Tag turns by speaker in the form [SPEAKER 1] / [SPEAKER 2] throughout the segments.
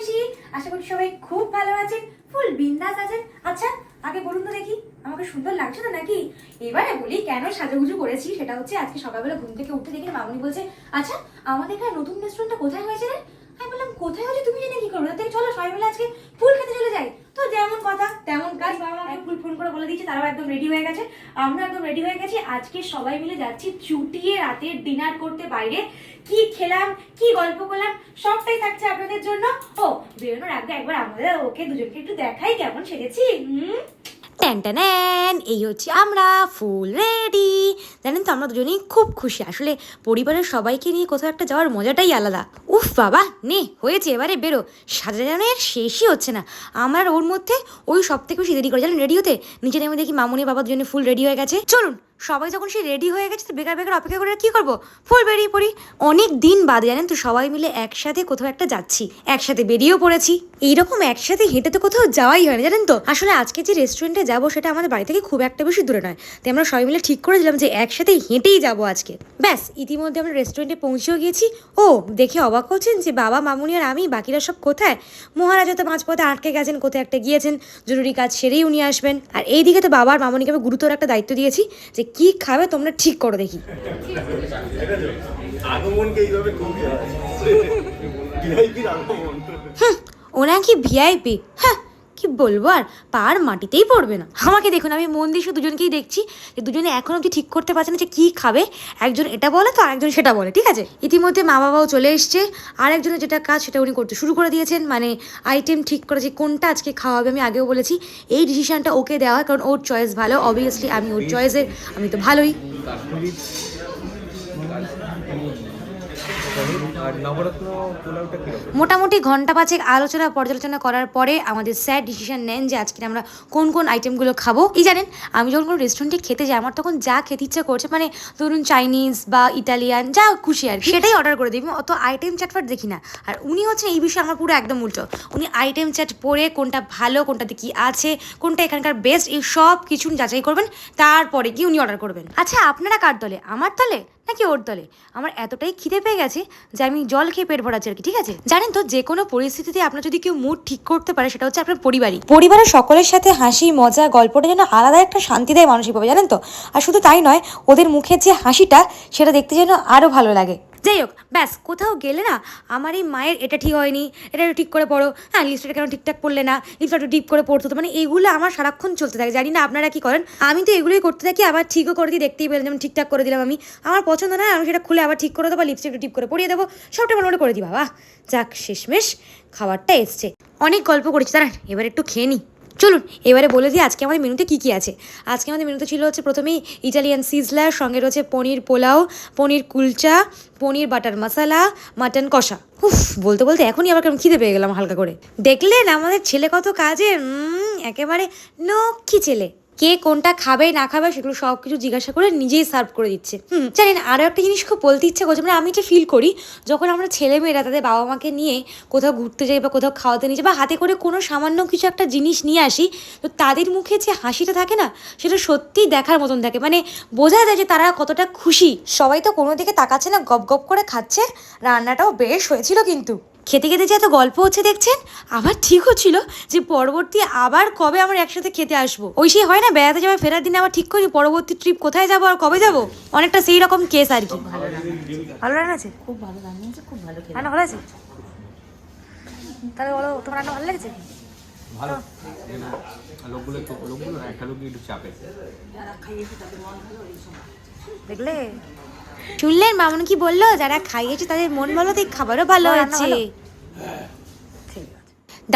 [SPEAKER 1] মাসি, আশা করি সবাই খুব ভালো আছেন, ফুল বিন্দাস আছেন। আচ্ছা আগে বলুন তো দেখি, আমাকে সুন্দর লাগছে তো নাকি? এবারে বলি কেন সাজুগুজু করেছি, সেটা হচ্ছে আজকে সকালবেলা ঘুম থেকে উঠতে দেখি মামনি বলছে, আচ্ছা আমাদের এখানে নতুন রেস্টুরেন্টটা কোথায় হয়েছে রে? আমি বললাম কোথায় হয়েছে তুমি জেনে কি করবো, তার থেকে চলো সবাই মিলে আজকে ফুল খেতে চলে যাই। তো যেমন কথা তেমন কাজ, বাবা আমাকে ফুল ফোন করে বলে দিয়েছে, তারাও একদম রেডি হয়ে গেছে, আমরা একদম রেডি হয়ে গেছি। আজকে সবাই মিলে যাচ্ছি চুটিয়ে রাতের ডিনার করতে বাইরে। কি খেলাম, কি গল্প করলাম, সবটাই থাকছে আপনাদের জন্য। ও বেরোনোর আগে একবার আমাদের ওকে দুজনকে একটু দেখাই কেমন সেজেছি।
[SPEAKER 2] ট্যান এই হচ্ছে আমরা ফুল রেডি। জানেন তো আমরা দুজনেই খুব খুশি, আসলে পরিবারের সবাইকে নিয়ে কোথাও একটা যাওয়ার মজাটাই আলাদা। উফ বাবা নে হয়েছে, এবারে বেরো। সাজানোর শেষই হচ্ছে না আমার, ওর মধ্যে ওই সব থেকে বেশি দেরি করে জানেন রেডি হতে। নিচে নেমে দেখি মামুনি বাবার জন্য ফুল রেডি হয়ে গেছে। চলুন সবাই যখন সে রেডি হয়ে গেছে তো বেকার বেকার অপেক্ষা করে কি করবো, ফুল বেরিয়ে পড়ি। অনেক দিন বাদে জানেন তো সবাই মিলে একসাথে কোথাও একটা যাচ্ছি, একসাথে বেরিয়েও পড়েছি। এইরকম একসাথে হেঁটে তো কোথাও যাওয়াই হয় না জানেন তো। আসলে আজকে যে রেস্টুরেন্টে যাবো সেটা আমাদের বাড়ি থেকে খুব একটা বেশি দূরে নয়, তাই আমরা সবাই মিলে ঠিক করে দিলাম যে একসাথে হেঁটেই যাবো আজকে। ব্যাস ইতিমধ্যে আমরা রেস্টুরেন্টে পৌঁছেও গিয়েছি। ও দেখে অবাক হচ্ছেন যে বাবা মামুনি আর আমি, বাকিরা সব কোথায়? মহারাজা তো মাঝপথে আটকে গেছেন, কোথায় একটা গিয়েছেন, জরুরি কাজ সেরেই উনি আসবেন। আর এইদিকে তো বাবা আর মামুনিকে আমি গুরুতর একটা দায়িত্ব দিয়েছি যে কি খাবে তোমরা ঠিক করো দেখি। ওনা কি ভিআইপি, হ্যাঁ কি বলবো আর, পার মাটিতেই পড়বে না। আমাকে দেখুন আমি মন দিয়ে দুজনকেই দেখছি যে দুজনে এখন অব্দি ঠিক করতে পারছে না যে কী খাবে। একজন এটা বলে তো আরেকজন সেটা বলে, ঠিক আছে। ইতিমধ্যে মা বাবাও চলে এসছে, আরেকজনের যেটা কাজ সেটা উনি করতে শুরু করে দিয়েছেন, মানে আইটেম ঠিক করে যে কোনটা আজকে খাওয়া হবে। আমি আগেও বলেছি এই ডিসিশনটা ওকে দেওয়া হয়, কারণ ওর চয়েস ভালো, অবভিয়াসলি আমি ওর চয়েসের, আমি তো ভালোই। মোটামুটি ঘন্টা পাঁচেক আলোচনা পর্যালোচনা করার পরে আমাদের স্যার ডিসিশন নেন যে আজকে আমরা কোন কোন আইটেমগুলো খাবো। এই জানেন আমি যখন কোনো রেস্টুরেন্টে খেতে যাই আমার তখন যা খেতে ইচ্ছা করছে, মানে ধরুন চাইনিজ বা ইটালিয়ান যা খুশি আর সেটাই অর্ডার করে দিই, অত আইটেম চাটফাট দেখি না। আর উনি হচ্ছেন এই বিষয়ে আমার পুরো একদম উল্টো, উনি আইটেম চাট পড়ে কোনটা ভালো, কোনটাতে কি আছে, কোনটা এখানকার বেস্ট, এই সব কিছু যাচাই করবেন, তারপরে কি উনি অর্ডার করবেন। আচ্ছা আপনারা কার দলে, আমার দলে নাকি ওর দলে? আমার এতটাই খিদে পেয়ে গেছে যে আমি জল খেয়ে পেট ভরাচ্ছি আর কি, ঠিক আছে। জানেন তো যে কোনো পরিস্থিতিতে আপনার যদি কেউ মুড ঠিক করতে পারে সেটা হচ্ছে আপনার পরিবারই। পরিবারের সকলের সাথে হাসি মজা গল্পটা যেন আলাদা একটা শান্তি দেয় মানসিকভাবে, জানেন তো। আর শুধু তাই নয়, ওদের মুখের যে হাসিটা সেটা দেখতে যেন আরও ভালো লাগে। যাই হোক ব্যাস কোথাও গেলে না আমার এই মায়ের এটা ঠিক হয়নি, এটা ঠিক করে পড়ো, হ্যাঁ লিপস্টিকটা কেন ঠিকঠাক পড়লে না, লিপস্টিকটা ডিপ করে পড়তো তো, মানে এইগুলো আমার সারাক্ষণ চলতে থাকে। জানি না আপনারা কি করেন, আমি তো এগুলোই করতে থাকি, আবার ঠিকও করে দিই, দেখতেই পেলেন যেমন ঠিকঠাক করে দিলাম আমি। আমার পছন্দ না আমি সেটা খুলে আবার ঠিক করে দেবো, লিপস্টিকটা টিপ করে পরিয়ে দেবো, সবটা মোটামুটি করে দিই। বাবা যাক শেষমেশ খাবারটা এসছে। অনেক গল্প করেছি, দাঁড়ান এবার একটু খেয়ে নিই। চলুন এবারে বলে দিই আজকে আমাদের মেনুতে কী কী আছে। আজকে আমাদের মেনুতে ছিল হচ্ছে প্রথমেই ইটালিয়ান সিজলার, সঙ্গে রয়েছে পনির পোলাও, পনির কুলচা, পনির বাটার মশলা, মাটন কষা। উফ বলতে বলতে এখনই আবার কেমন খিদে পেয়ে গেলাম হালকা করে। দেখলেন আমাদের ছেলে কত কাজে, একেবারে লক্ষ্মী ছেলে। কে কোনটা খাবে না খাবে সেগুলো সব কিছু জিজ্ঞাসা করে নিজেই সার্ভ করে দিচ্ছে। জানেন আরও একটা জিনিস খুব বলতে ইচ্ছা করছে, মানে আমি যে ফিল করি যখন আমরা ছেলেমেয়েরা তাদের বাবা মাকে নিয়ে কোথাও ঘুরতে যাই বা কোথাও খাওয়াতে নিয়ে যাই বা হাতে করে কোনো সামান্য কিছু একটা জিনিস নিয়ে আসি, তো তাদের মুখে যে হাসিটা থাকে না সেটা সত্যিই দেখার মতন থাকে, মানে বোঝা যায় যে তারা কতটা খুশি। সবাই তো কোনো দিকে তাকাচ্ছে না, গপ গপ করে খাচ্ছে। রান্নাটাও বেশ হয়েছিল, কিন্তু খেতে খেতে যে এত গল্প হচ্ছে দেখছেন, আবার ঠিক হচ্ছিল যে পরবর্তী আবার কবে আমরা একসাথে খেতে আসবো। ওই সেই হয় না বেড়াতে যাবে ফেরার দিনে আবার ঠিক করি পরবর্তী ট্রিপ কোথায় যাবো আর কবে যাবো, অনেকটা সেই রকম কেস আর কি। ভালো রান্না আছে,
[SPEAKER 1] খুব ভালো রান্না হয়েছে, খুব ভালো খেতে।
[SPEAKER 2] রান্না ভালো আছে, তাহলে বলো তোমার রান্না ভালো লেগেছে?
[SPEAKER 3] ভালো লোকগুলো একটা লোক একটু চাপে
[SPEAKER 2] দেখলে শুনলেন মামুন কি বললো, যারা খাইয়েছে তাদের মন ভালো, তাই খাবারও ভালো হয়েছে।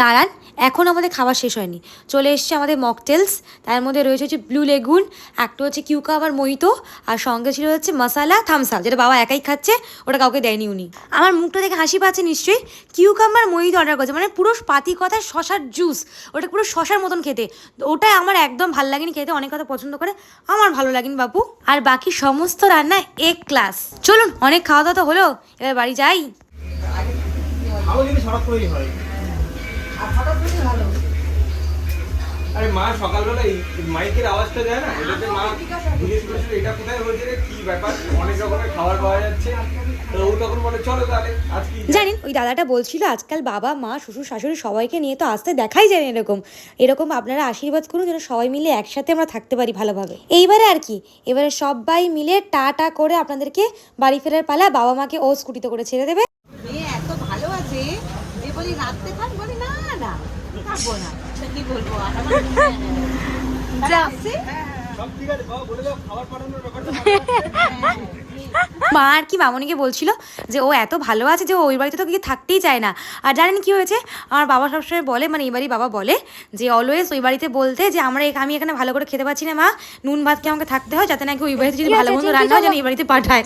[SPEAKER 2] দাঁড়ান এখন আমাদের খাবার শেষ হয়নি, চলে এসছে আমাদের মকটেলস। তার মধ্যে রয়েছে হচ্ছে ব্লু লেগুন, একটা হচ্ছে কিউকাম্বার মোহিতো, আর সঙ্গে ছিল হচ্ছে মশালা থামসাপ, যেটা বাবা একাই খাচ্ছে, ওটা কাউকে দেয়নি উনি। আমার মুখটা দেখে হাসি পাচ্ছে নিশ্চয়ই। কিউকাম্বার মোহিতো অর্ডার করেছে, মানে পুরো পাতি কথায় শশার জুস, ওটা পুরো শশার মতন খেতে। ওটাই আমার একদম ভালো লাগেনি খেতে, অনেক কথা পছন্দ করে, আমার ভালো লাগেনি বাপু। আর বাকি সমস্ত রান্না এক ক্লাস। চলুন অনেক খাওয়া দাওয়া তো হলো, এবার বাড়ি যাই।
[SPEAKER 3] আরে মা সকালবেলা এই মাইকের আওয়াজটা যায় না, এটাতে মা জিজ্ঞেস করেছিল এটা কোথায় হয়েছে রে, কি ব্যাপার, অনেক রকমের খাবার পাওয়া যাচ্ছে। তো ও তখন বলে চলো তাহলে আজকে।
[SPEAKER 2] জানেন ওই দাদাটা বলছিল আজকাল বাবা মা শ্বশুর শাশুড়ি সবাইকে নিয়ে তো আসতে দেখাই যায় না এরকম এরকম আপনারা আশীর্বাদ করুন যেন সবাই মিলে একসাথে আমরা থাকতে পারি ভালোভাবে। এইবারে আর কি, এবারে সবাই মিলে টা করে আপনাদেরকে বাড়ি ফেরার পালা, বাবা মাকে ও স্কুটিতে করে ছেড়ে দেবে।
[SPEAKER 4] মেয়ে এত ভালো আছে যে বলি রাখতে থাক, বলি না না থাকবো না, তা কি বলবো আর আমার যা আছে।
[SPEAKER 3] সব ঠিক আছে বাবা, বলে দাও খাবার পাঠানোর ব্যাপারটা।
[SPEAKER 2] মা আর কি মামনিকে বলছিল যে ও এত ভালো আছে যে ও ওই বাড়িতে তো গিয়ে থাকতেই চায় না। আর জানেন কি হয়েছে, আমার বাবা সবসময় বলে, মানে এই বাড়ি বাবা বলে যে অলওয়েজ ওই বাড়িতে বলতে যে আমি এখানে ভালো করে খেতে পাচ্ছি না মা, নুন ভাত খেয়ে আমাকে থাকতে হয়, যাতে নাকি ওই বাড়িতে যদি ভালো মন্দ রান্না হয় যেন এই বাড়িতে পাঠায়।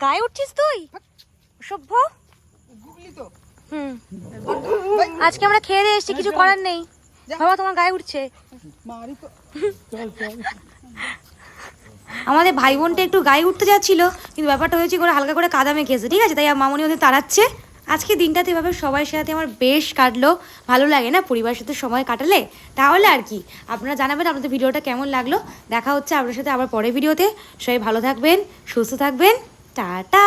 [SPEAKER 2] গায়ে উঠছিস তুই সভ্য। আজকে আমরা খেয়ে দিয়ে এসেছি, কিছু করার নেই বাবা, তোমার গায়ে উঠছে। আমাদের ভাই বোনটা একটু গায়ে উঠতে যাচ্ছিল, কিন্তু ব্যাপারটা হয়েছে করে হালকা করে কাদা মেখেছে, ঠিক আছে, তাই মামনি ওদের তাড়াচ্ছে। আজকে দিনটাতে এভাবে সবার সাথে আমার বেশ কাটলো, ভালো লাগে না পরিবারের সাথে সময় কাটালে। তাহলে আর কি, আপনারা জানাবেন আপনাদের ভিডিওটা কেমন লাগলো। দেখা হচ্ছে আপনার সাথে আবার পরের ভিডিওতে। সবাই ভালো থাকবেন, সুস্থ থাকবেন, টাটা।